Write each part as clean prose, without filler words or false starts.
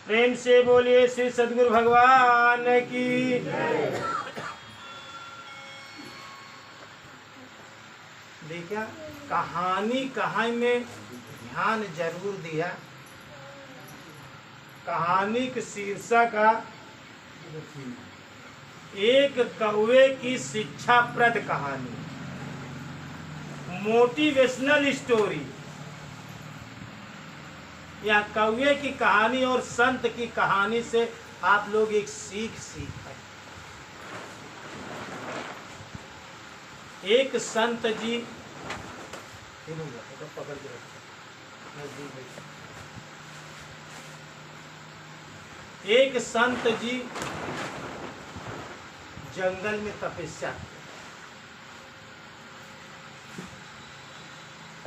प्रेम से बोलिए श्री सद्गुरु भगवान की। देखा कहानी में ध्यान जरूर दिया। कहानी के शीर्षक का एक कौवे की शिक्षाप्रद कहानी, मोटिवेशनल स्टोरी। या कौवे की कहानी और संत की कहानी से आप लोग एक सीख सीखें। एक संत जी जंगल में तपस्या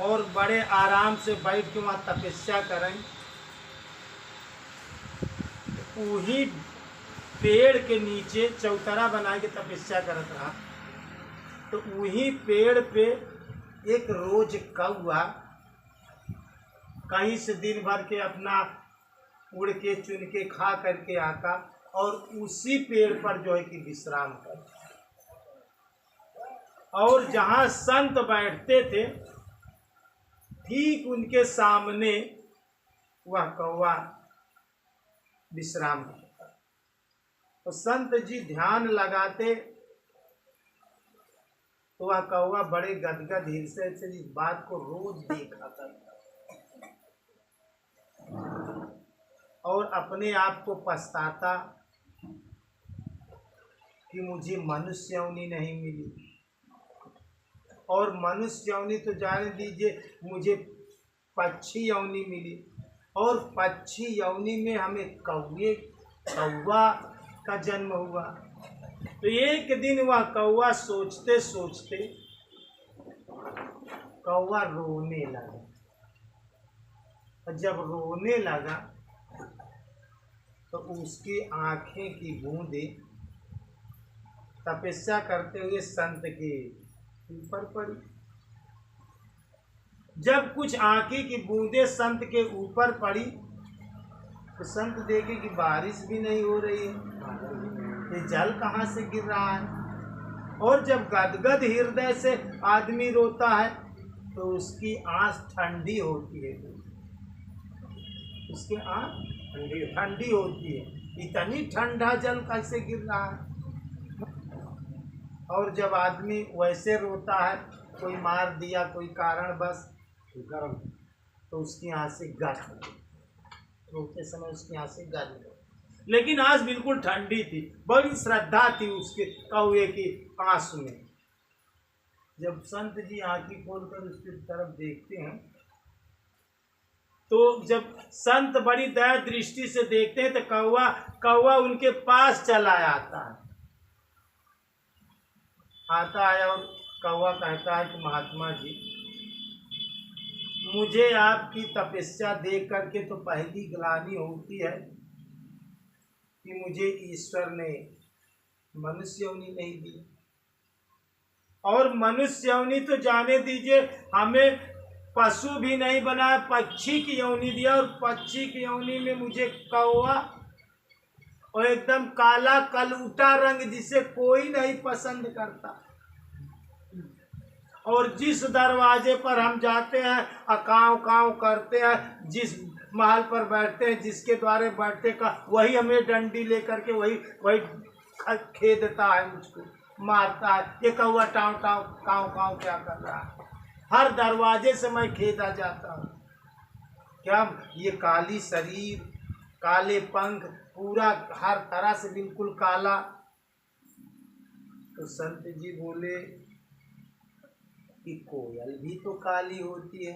और बड़े आराम से बैठ के वहाँ तपस्या करें। वही पेड़ के नीचे चौतरा बना के तपस्या करत रहा, तो वही पेड़ पे एक रोज कौआ कहीं से दिन भर के अपना उड़ के चुन के खा करके आता और उसी पेड़ पर जो है कि विश्राम करता। और जहाँ संत बैठते थे ठीक उनके सामने वह कौवा विश्राम करता। तो संत जी ध्यान लगाते तो वह कौवा बड़े गदगद हृदय से इस बात को रोज देखा करता और अपने आप को पछताता कि मुझे मनुष्य योनि नहीं मिली। और मनुष्य योनि तो जाने दीजिए, मुझे पक्षी योनि मिली और पक्षी योनि में हमें कौवा का जन्म हुआ। तो एक दिन वह कौवा सोचते सोचते कौवा रोने लगा। और जब रोने लगा तो उसकी आंखें की बूंदें तपस्या करते हुए संत के ऊपर पड़ी। जब कुछ आंखें की बूंदें संत के ऊपर पड़ी तो संत देखे कि बारिश भी नहीं हो रही है, ये जल कहाँ से गिर रहा है। और जब गदगद हृदय से आदमी रोता है तो उसकी आंख ठंडी होती है, उसकी आंख ठंडी होती है। इतनी ठंडा जल कैसे गिर रहा है। और जब आदमी वैसे रोता है, कोई मार दिया कोई कारण बस गर्म, तो उसकी आंखें गर्म, रोते समय उसकी आंखें गर्म। लेकिन आंख बिल्कुल ठंडी थी, बड़ी श्रद्धा थी उसके कौवे की आंख में। जब संत जी आंखें खोलकर उसकी तरफ देखते हैं तो जब संत बड़ी दया दृष्टि से देखते हैं तो कौवा उनके पास चला आता है और कौवा कहता है कि महात्मा जी, मुझे आपकी तपस्या देख करके तो पहली ग्लानि होती है कि मुझे ईश्वर ने मनुष्य योनि नहीं दी। और मनुष्य योनि तो जाने दीजिए, हमें पशु भी नहीं बनाया, पक्षी की योनि दिया। और पक्षी की योनि में मुझे कौवा और एकदम काला कलूटा रंग जिसे कोई नहीं पसंद करता। और जिस दरवाजे पर हम जाते हैं काँव काँव करते हैं, जिस महल पर बैठते हैं जिसके द्वारे बैठते का वही हमें डंडी लेकर के वही खेदता है, मुझको मारता है। ये कौवा टाँव टाँव काँव काँव क्या कर रहा है। हर दरवाजे से मैं खेदा जाता हूँ। क्या ये काली शरीर, काले पंख, पूरा हर तरह से बिल्कुल काला। तो संत जी बोले कि कोयल भी तो काली होती है।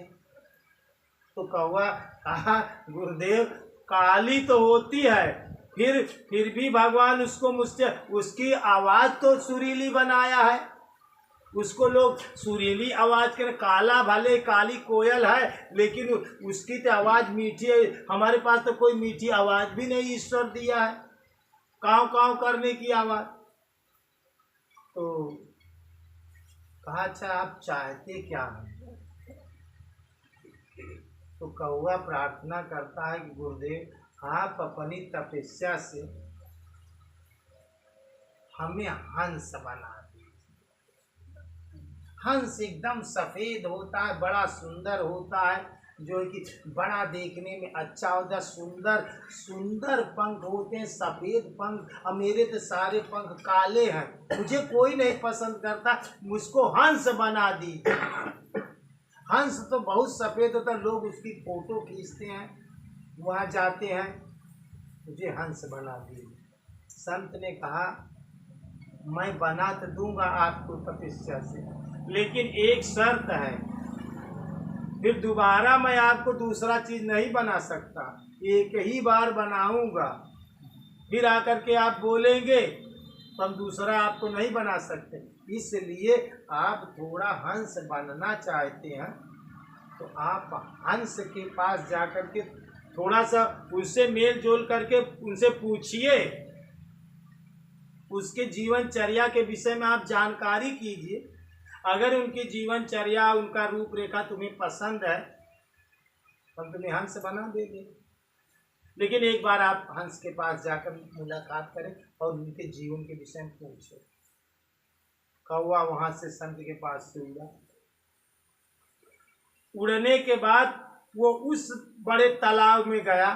तो कौवा कहा, गुरुदेव काली तो होती है, फिर भी भगवान उसको मुझसे उसकी आवाज तो सुरीली बनाया है। उसको लोग सुरीली आवाज कर, काला भले काली कोयल है लेकिन उसकी तो आवाज मीठी है। हमारे पास तो कोई मीठी आवाज भी नहीं ईश्वर दिया है, काँव काँव करने की आवाज। तो कहा, अच्छा आप चाहते क्या हैं। तो कौवा प्रार्थना करता है कि गुरुदेव आप अपनी तपस्या से हमें हंस बना दीजिए। हंस एकदम सफेद होता है, बड़ा सुंदर होता है, जो कि बड़ा देखने में अच्छा होता है, सुंदर सुंदर पंख होते हैं, सफेद पंख। अब मेरे तो सारे पंख काले हैं, मुझे कोई नहीं पसंद करता, मुझको हंस बना दीजिए। हंस तो बहुत सफेद होता है, लोग उसकी फोटो खींचते हैं, वहाँ जाते हैं, मुझे हंस बना दीजिए। संत ने कहा मैं बना तो दूंगा आपको तपस्या से, लेकिन एक शर्त है, फिर दोबारा मैं आपको दूसरा चीज नहीं बना सकता, एक ही बार बनाऊंगा, फिर आकर के आप बोलेंगे तो हम दूसरा आपको नहीं बना सकते। इसलिए आप थोड़ा हंस बनना चाहते हैं तो आप हंस के पास जाकर के थोड़ा सा उससे मेल जोल करके उनसे पूछिए, उसके जीवनचर्या के विषय में आप जानकारी कीजिए। अगर उनकी जीवनचर्या, उनका रूपरेखा तुम्हें पसंद है हम तुम्हें हंस बना देंगे। लेकिन एक बार आप हंस के पास जाकर मुलाकात करें और उनके जीवन के विषय में पूछें। कौवा वहां से संत के पास से उड़ा। उड़ने के बाद वो उस बड़े तालाब में गया,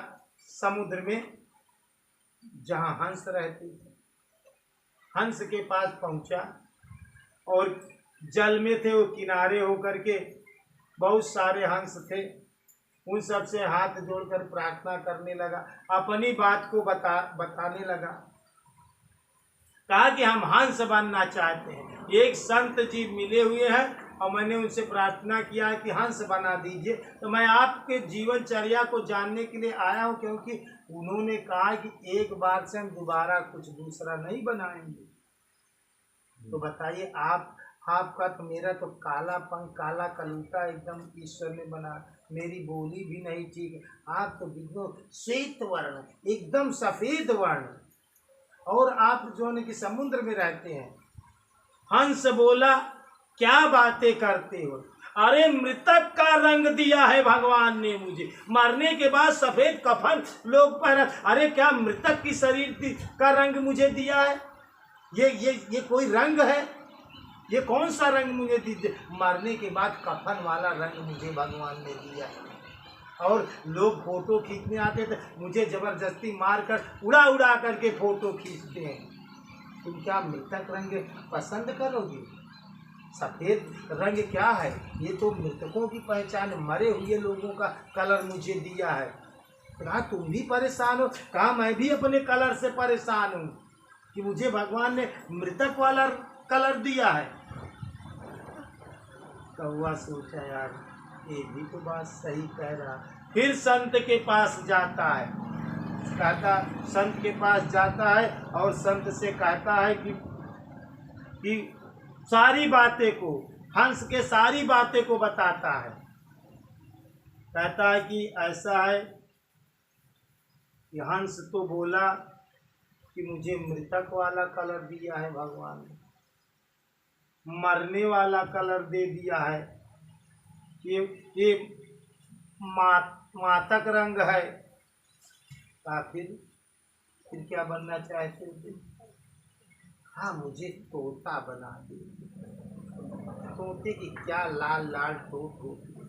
समुद्र में, जहां हंस रहते थे। हंस के पास पहुंचा और जल में थे वो, किनारे होकर के बहुत सारे हंस थे, उन सब से हाथ जोड़कर प्रार्थना करने लगा, अपनी बात को बताने लगा। कहा कि हम हंस बनना चाहते हैं, एक संत जी मिले हुए हैं और मैंने उनसे प्रार्थना किया कि हंस बना दीजिए, तो मैं आपके जीवनचर्या को जानने के लिए आया हूँ, क्योंकि उन्होंने कहा कि एक बार से हम दोबारा कुछ दूसरा नहीं बनाएंगे। तो बताइए आपका तो, मेरा तो काला पंख, काला कलूटा एकदम ईश्वर ने बना, मेरी बोली भी नहीं ठीक है, आप तो बिल्कुल श्वेत वर्ण, एकदम सफेद वर्ण, और आप जो है कि समुद्र में रहते हैं। हंस बोला क्या बातें करते हो, अरे मृतक का रंग दिया है भगवान ने मुझे, मरने के बाद सफेद कफन लोग पहना, अरे क्या मृतक की शरीर का रंग मुझे दिया है? ये कोई रंग है? ये कौन सा रंग मुझे दिया? मरने के बाद कफन वाला रंग मुझे भगवान ने दिया है। और लोग फोटो खींचने आते थे, मुझे जबरदस्ती मारकर उड़ा उड़ा करके फोटो खींचते हैं। तुम क्या मृतक रंग पसंद करोगे? सफेद रंग क्या है? ये तो मृतकों की पहचान, मरे हुए लोगों का कलर मुझे दिया है। कहा तुम भी परेशान हो? कहा मैं भी अपने कलर से परेशान हूँ कि मुझे भगवान ने मृतक वाला कलर दिया है। कौवा सोचा यार ये भी तो बात सही कह रहा। फिर संत के पास जाता है, कहता संत के पास जाता है और संत से कहता है कि सारी बातें को, हंस के सारी बातें को बताता है। कहता है कि ऐसा है कि हंस तो बोला कि मुझे मृतक वाला कलर दिया है भगवान ने, मरने वाला कलर दे दिया है, ये मातक रंग है। फिर क्या बनना चाहते थे? हाँ मुझे तोता बना दे। तोते की क्या लाल लाल ठोट होती है,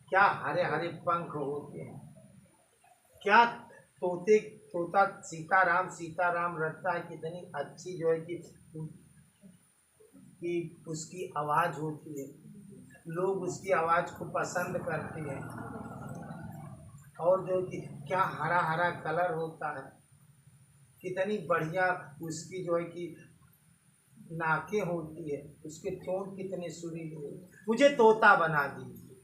क्या हरे हरे पंख होते हैं, क्या तोता सीताराम सीताराम रटता है, कितनी अच्छी जो है कि उसकी आवाज़ होती है, लोग उसकी आवाज़ को पसंद करते हैं। और जो कि क्या हरा हरा कलर होता है, कितनी बढ़िया उसकी जो है कि नाकें होती है, उसके ठोंठ कितने सुरीले होते। मुझे तोता बना दीजिए।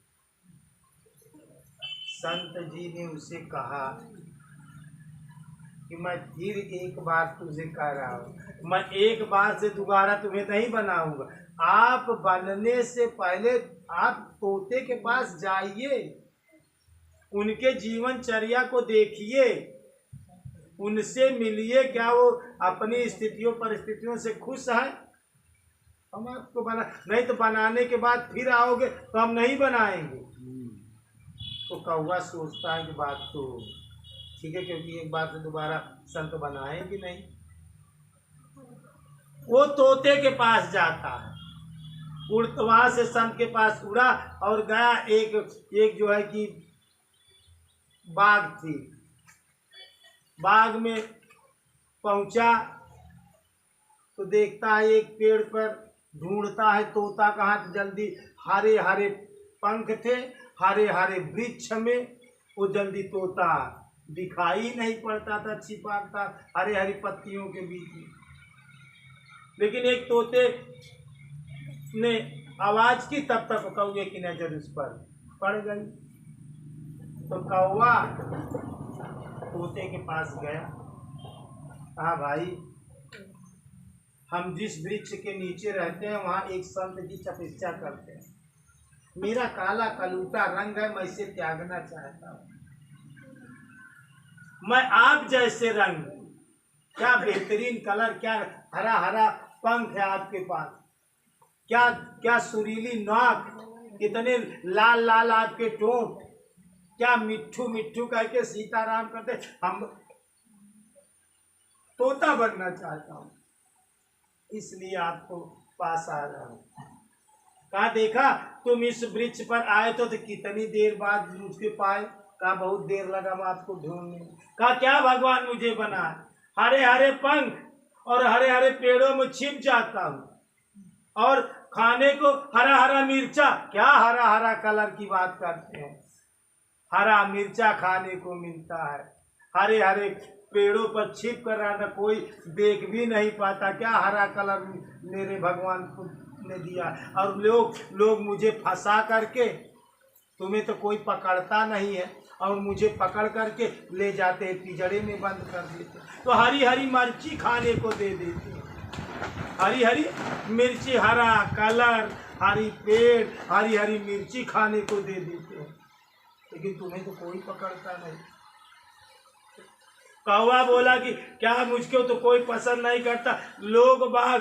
संत जी ने उसे कहा कि मैं फिर एक बार तुझे कह रहा हूँ, मैं एक बार से दोबारा तुम्हें नहीं बनाऊंगा। आप बनने से पहले आप तोते के पास जाइए, उनके जीवनचर्या को देखिए, उनसे मिलिए, क्या वो अपनी स्थितियों परिस्थितियों से खुश है? हम आपको बना, नहीं तो बनाने के बाद फिर आओगे तो हम नहीं बनाएंगे। तो कौवा सोचता है कि बात तो ठीक है, क्योंकि एक बार से दोबारा संत बनाएंगे नहीं। वो तोते के पास जाता है, वहां से संत के पास उड़ा और गया। एक जो है कि बाग थी, बाग में पहुंचा तो देखता है एक पेड़ पर ढूंढता है तोता कहाँ, तो जल्दी हरे हरे पंख थे, हरे हरे वृक्ष में वो जल्दी तोता दिखाई नहीं पड़ता था, छिपा था हरे हरी पत्तियों के बीच में। लेकिन एक तोते ने आवाज की, तब तक कौवे की नजर उस पर पड़ गई। तो कौवा तोते के पास गया, कहा भाई हम जिस वृक्ष के नीचे रहते हैं वहाँ एक संत जी तपस्या करते हैं, मेरा काला कलूटा रंग है, मैं इसे त्यागना चाहता हूँ। मैं आप जैसे रंग, क्या बेहतरीन कलर, क्या हरा हरा पंख है आपके पास, क्या क्या सुरीली नाक, इतने लाल लाल आपके ठोंठ, क्या मिट्ठू मिट्ठू करके सीताराम करते, हम तोता बनना चाहता हूँ, इसलिए आपको पास आ रहा हूँ। कहा देखा तुम इस वृक्ष पर आए तो कितनी देर बाद मुझे पाए, कहा बहुत देर लगा मैं आपको ढूंढने। कहा क्या भगवान मुझे बना, हरे हरे पंख और हरे हरे पेड़ों में छिप जाता हूँ और खाने को हरा हरा मिर्चा, क्या हरा हरा कलर की बात करते हैं, हरा मिर्चा खाने को मिलता है, हरे हरे पेड़ों पर छिप कर रहा था, कोई देख भी नहीं पाता, क्या हरा कलर मेरे भगवान को ने दिया। और लोग मुझे फंसा करके, तुम्हें तो कोई पकड़ता नहीं है, और मुझे पकड़ करके ले जाते हैं, पिंजड़े में बंद कर देते, तो हरी हरी मिर्ची खाने को दे देते हैं, हरी हरी मिर्ची, हरा कलर, हरी पेड़, हरी हरी मिर्ची खाने को दे देते हैं, लेकिन तुम्हें तो कोई पकड़ता नहीं। कौवा बोला कि क्या मुझको तो कोई पसंद नहीं करता, लोग बाग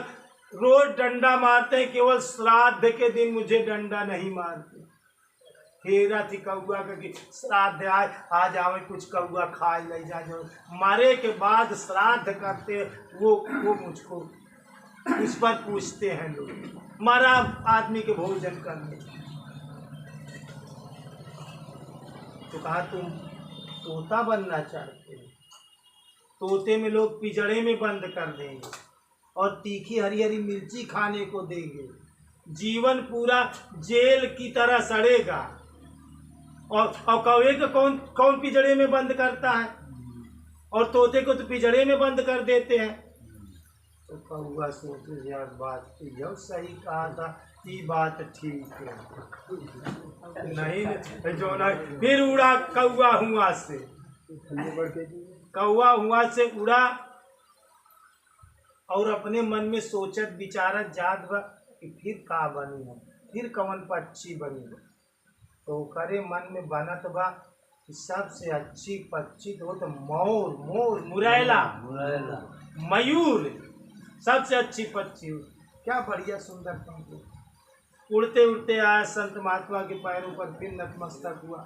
रोज डंडा मारते हैं, केवल श्राद्ध के दिन मुझे डंडा नहीं मारते। हेरा थी कौआ का कि श्राद्ध आए, आ जाओ कुछ कौआ खा ले जा, जो मरे के बाद श्राद्ध करते वो मुझको उस पर पूछते हैं लोग, मरा आदमी के भोजन करने। तो कहा तुम तोता बनना चाहते हो, तोते में लोग पिंजड़े में बंद कर देंगे और तीखी हरी हरी मिर्ची खाने को देंगे, जीवन पूरा जेल की तरह सड़ेगा। और कौवे को कौन पिंजड़े में बंद करता है, और तोते को तो पिंजड़े में बंद कर देते हैं। तो कौवा सोचे यार बात तो यह सही कहा था, ये बात ठीक है, नहीं जो ना, फिर उड़ा कौवा हुआ से, कौवा हुआ से उड़ा और अपने मन में सोचत विचारत जात बा कि फिर का बनी है, फिर कौन पक्षी बनी है। तो करे मन में बनत बा कि सबसे अच्छी पक्षी तो मोर, मोर मुरैला, मयूर सबसे अच्छी पक्षी, क्या बढ़िया सुंदर पंख। उड़ते उड़ते आया संत महात्मा के पैरों पर, फिर नतमस्तक हुआ।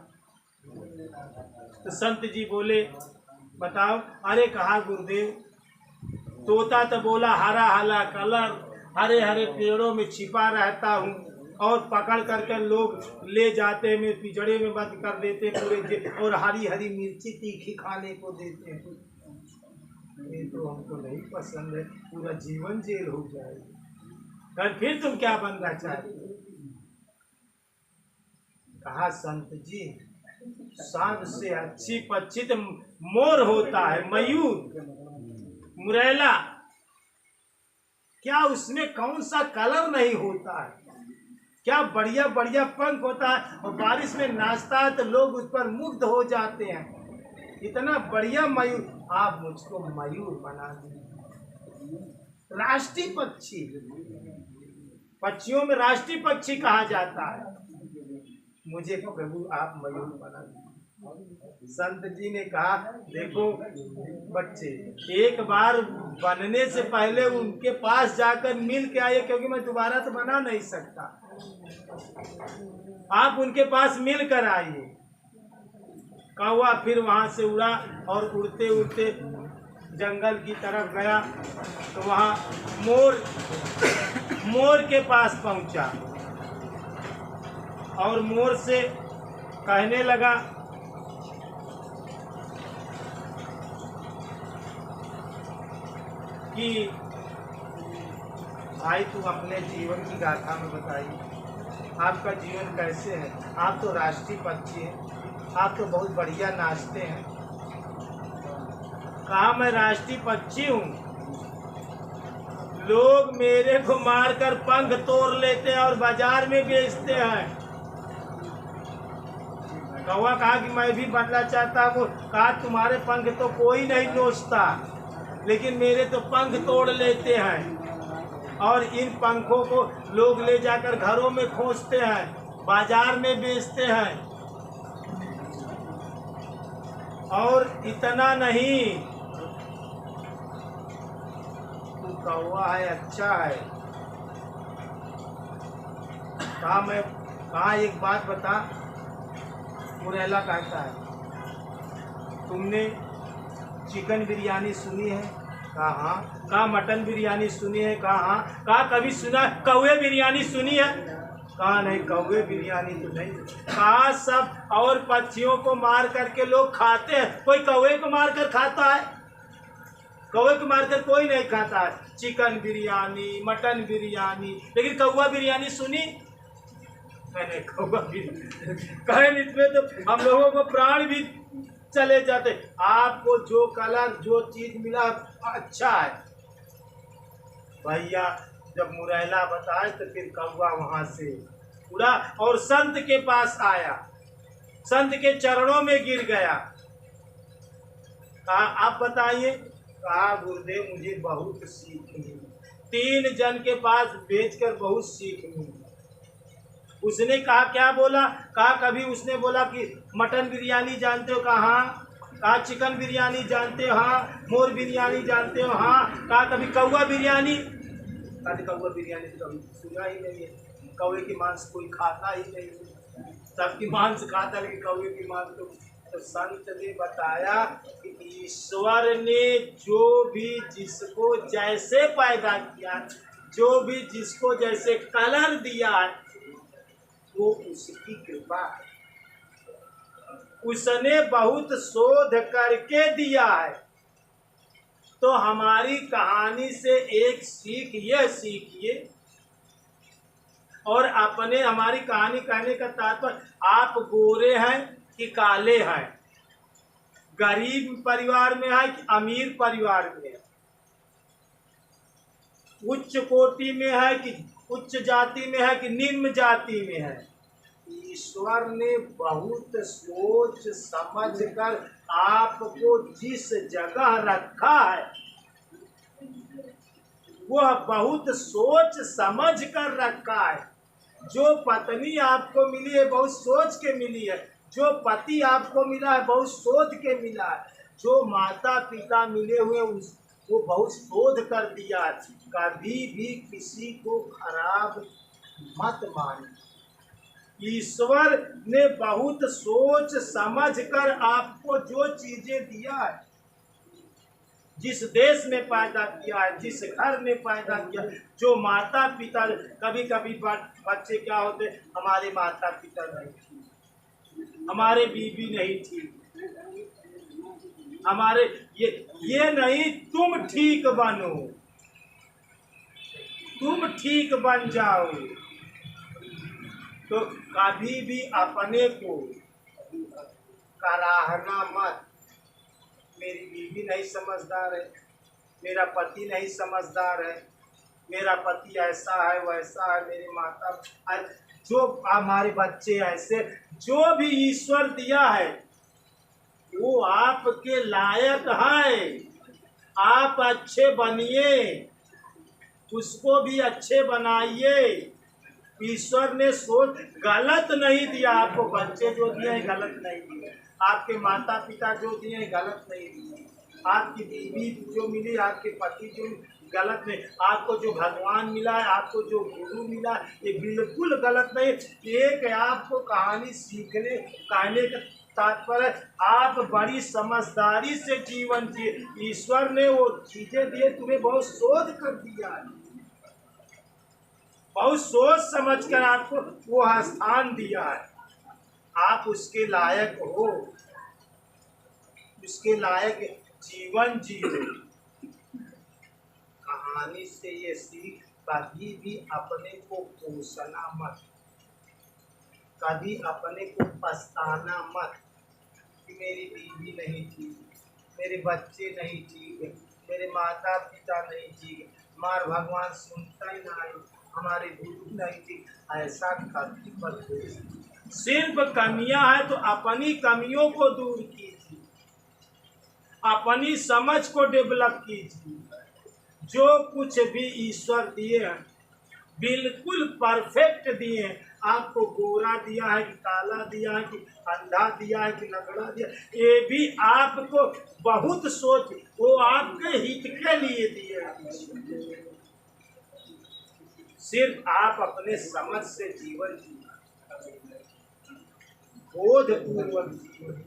तो संत जी बोले बताओ, अरे कहा गुरुदेव, तोता तो बोला हरा हरा कलर, हरे हरे पेड़ों में छिपा रहता हूँ और पकड़ करके लोग ले जाते हैं, मैं पिंजड़े में बंद कर देते पूरे, और हरी हरी मिर्ची तीखी खाने को देते हैं। ये तो हमको नहीं पसंद है, पूरा जीवन जेल हो जाएगा। फिर तुम क्या बनना चाहते हो? कहा संत जी सबसे अच्छी पक्षी तो मोर होता है, मयूर मुरैला, क्या उसमें कौन सा कलर नहीं होता है, क्या बढ़िया बढ़िया पंख होता है, और बारिश में नाचता है तो लोग उस पर मुग्ध हो जाते हैं, इतना बढ़िया मयूर, आप मुझको मयूर बना दीजिए। राष्ट्रीय पक्षी, पक्षियों में राष्ट्रीय पक्षी कहा जाता है, मुझे प्रभु आप मयूर बना दीजिए। संत जी ने कहा देखो बच्चे, एक बार बनने से पहले उनके पास जाकर मिल के आइए, क्योंकि मैं दोबारा तो बना नहीं सकता। आप उनके पास मिल कर आइए, कौवा फिर वहाँ से उड़ा और उड़ते उड़ते जंगल की तरफ गया तो वहाँ मोर के पास पहुँचा और मोर से कहने लगा कि भाई तुम अपने जीवन की गाथा में बताइए, आपका जीवन कैसे है? आप तो राष्ट्रीय पक्षी हैं, आप तो बहुत बढ़िया नाचते हैं। कहा मैं राष्ट्रीय पक्षी हूँ, लोग मेरे को मारकर पंख तोड़ लेते हैं और बाजार में बेचते हैं। कौवा कहा कि मैं भी बदला चाहता हूँ। कहा तुम्हारे पंख तो कोई नहीं नोचता, लेकिन मेरे तो पंख तोड़ लेते हैं और इन पंखों को लोग ले जाकर घरों में खोजते हैं, बाजार में बेचते हैं। और इतना नहीं, तू कौवा है, अच्छा है। कहा एक बात बता, मुरैला कहता है तुमने चिकन बिरयानी सुनी है? कहा हाँ। कहा मटन बिरयानी सुनी है? कहा हाँ। कहा कभी सुना कौवे बिरयानी सुनी है? कहा नहीं, कौवे बिरयानी तो नहीं। कहा सब और पक्षियों को मार करके लोग खाते हैं, कोई कौवे को मार कर खाता है? कौवे को मारकर कोई नहीं खाता है। चिकन बिरयानी, मटन बिरयानी, लेकिन कौवा बिरयानी सुनी? मैंने कौवा बिरयानी कहे, इसमें तो हम लोगों को प्राण भी चले जाते। आपको जो कलर जो चीज मिला अच्छा है भैया। जब मुरैला बताए तो फिर कौवा वहां से उड़ा और संत के पास आया, संत के चरणों में गिर गया। कहा आप बताइए। कहा गुरुदेव मुझे बहुत सीख मिली, 3 जन के पास बेचकर बहुत सीख मिली। उसने कहा क्या बोला? कहा कभी उसने बोला कि मटन बिरयानी जानते हो? कहा हाँ। कहा चिकन बिरयानी जानते हो? हाँ। मोर बिरयानी जानते हो? हाँ। कहा कभी कौवा बिरयानी? कहा कौवा बिरयानी तो कभी सुना ही नहीं है, कौवे की मांस कोई खाता ही नहीं, सबकी मांस खाता लेकिन कौवे की मांस तो संत ने बताया कि ईश्वर ने जो भी जिसको जैसे पैदा किया, जो भी जिसको जैसे कलर दिया है, वो उसकी कृपा है। उसने बहुत शोध करके दिया है। तो हमारी कहानी से एक सीख यह सीखिए, और अपने हमारी कहानी कहने का तात्पर्य, आप गोरे हैं कि काले हैं, गरीब परिवार में है कि अमीर परिवार में है, उच्च कोटि में है कि उच्च जाति में है कि निम्न जाति में है, ईश्वर ने बहुत सोच समझ कर आपको जिस जगह रखा है, वह बहुत सोच समझ कर रखा है। जो पत्नी आपको मिली है बहुत सोच के मिली है, जो पति आपको मिला है बहुत सोच के मिला है, जो माता पिता मिले हुए वो बहुत शोध कर दिया। कभी भी किसी को खराब मत मानिए। ईश्वर ने बहुत सोच समझ कर आपको जो चीजें दिया है, जिस देश में पैदा किया है, जिस घर में पैदा किया, जो माता पिता, कभी कभी बच्चे क्या होते, हमारे माता पिता नहीं थी, हमारे बीवी नहीं थी, हमारे ये नहीं, तुम ठीक बनो, तुम ठीक बन जाओ। तो कभी भी अपने को कराहना मत। मेरी बीवी नहीं समझदार है, मेरा पति नहीं समझदार है, मेरा पति ऐसा है वैसा है, मेरी माता, जो हमारे बच्चे ऐसे, जो भी ईश्वर दिया है वो आपके लायक है। आप अच्छे बनिए, उसको भी अच्छे बनाइए। ईश्वर ने सोच गलत नहीं दिया आपको, बच्चे जो दिए हैं गलत नहीं दिए, आपके माता पिता जो दिए हैं गलत नहीं दिए, आपकी बीवी जो मिली, आपके पति जो गलत नहीं, आपको जो भगवान मिला है, आपको जो गुरु मिला, ये बिल्कुल गलत नहीं। एक आपको कहानी सीखने कहने का तात्पर्य आप बड़ी समझदारी से जीवन जिए। ईश्वर ने वो चीजें दिए, तुम्हें बहुत सोच कर दिया है, बहुत सोच समझ कर आपको वो स्थान दिया है। आप उसके लायक हो, उसके लायक जीवन जियो। कहानी से ये सीख, कभी भी अपने को कोसना मत, कभी अपने को पछताना मत कि मेरी बीवी नहीं ठीक, मेरे बच्चे नहीं ठीक, मेरे माता पिता नहीं ठीक, मार भगवान सुनता ही नहीं, हमारे गुरु नहीं ठीक। ऐसा कभी मत हो। सिर्फ कमियां हैं तो अपनी कमियों को दूर कीजिए, अपनी समझ को डेवलप कीजिए। जो कुछ भी ईश्वर दिए हैं बिल्कुल परफेक्ट दिए हैं। आपको गोरा दिया है कि काला दिया है कि अंधा दिया है कि लंगड़ा दिया, ये भी आपको बहुत सोच, वो आपके हित के लिए दिए हैं। सिर्फ आप अपने समझ से जीवन जिए, बोध पूर्वक जीवन।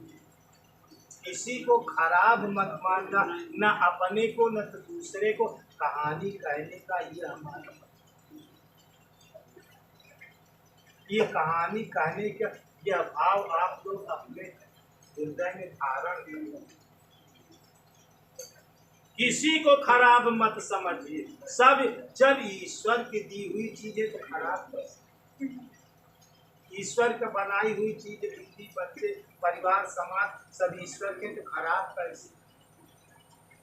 किसी को खराब मत मानना, न अपने को न तो दूसरे को। कहानी कहने का ये हमारा, ये कहानी कहने का यह भाव आप लोग अपने हृदय में धारण करें। किसी को खराब मत समझिए। सब जब ईश्वर की दी हुई चीजें तो खराब कर, ईश्वर का बनाई हुई चीज, बीवी बच्चे परिवार समाज सब ईश्वर के, तो खराब कैसे?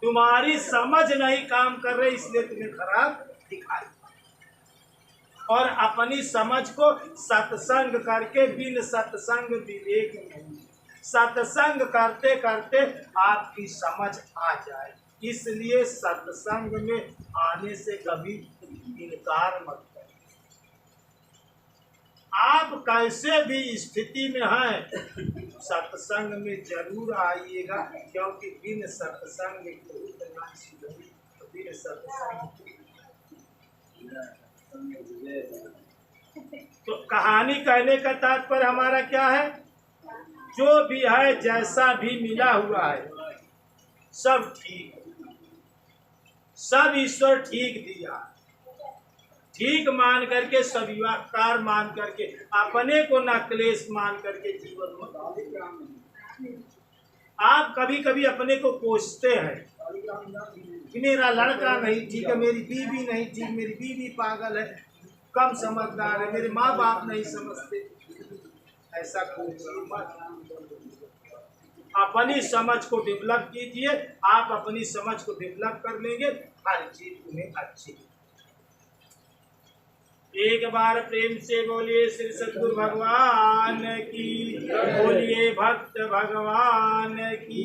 तुम्हारी समझ नहीं काम कर रही इसलिए तुम्हें खराब दिखाई। और अपनी समझ को सत्संग करके, बिन सत्संग विवेक नहीं। सत्संग करते करते आपकी समझ आ जाए, इसलिए सत्संग में आने से कभी इनकार मत करें। आप कैसे भी स्थिति में हैं, सत्संग में जरूर आइएगा, क्योंकि बिन सत्संग बिन सत्संग। तो कहानी कहने का तात्पर्य हमारा क्या है? जो भी है, जैसा भी मिला हुआ है, सब ठीक, सब ईश्वर ठीक दिया, ठीक मान करके, स्वीकार मान करके, अपने को न क्लेश मान करके जीवन में। आप कभी कभी अपने को कोसते हैं कि मेरा लड़का नहीं ठीक है, मेरी बीवी नहीं ठीक, मेरी बीवी पागल है, कम समझदार है, मेरे माँ बाप नहीं समझते। ऐसा कोई मत। अपनी समझ को डेवलप कीजिए। आप अपनी समझ को डेवलप कर लेंगे, हर चीज तुम्हें अच्छी। एक बार प्रेम से बोलिए श्री सद्गुरु भगवान की, बोलिए भक्त भगवान की।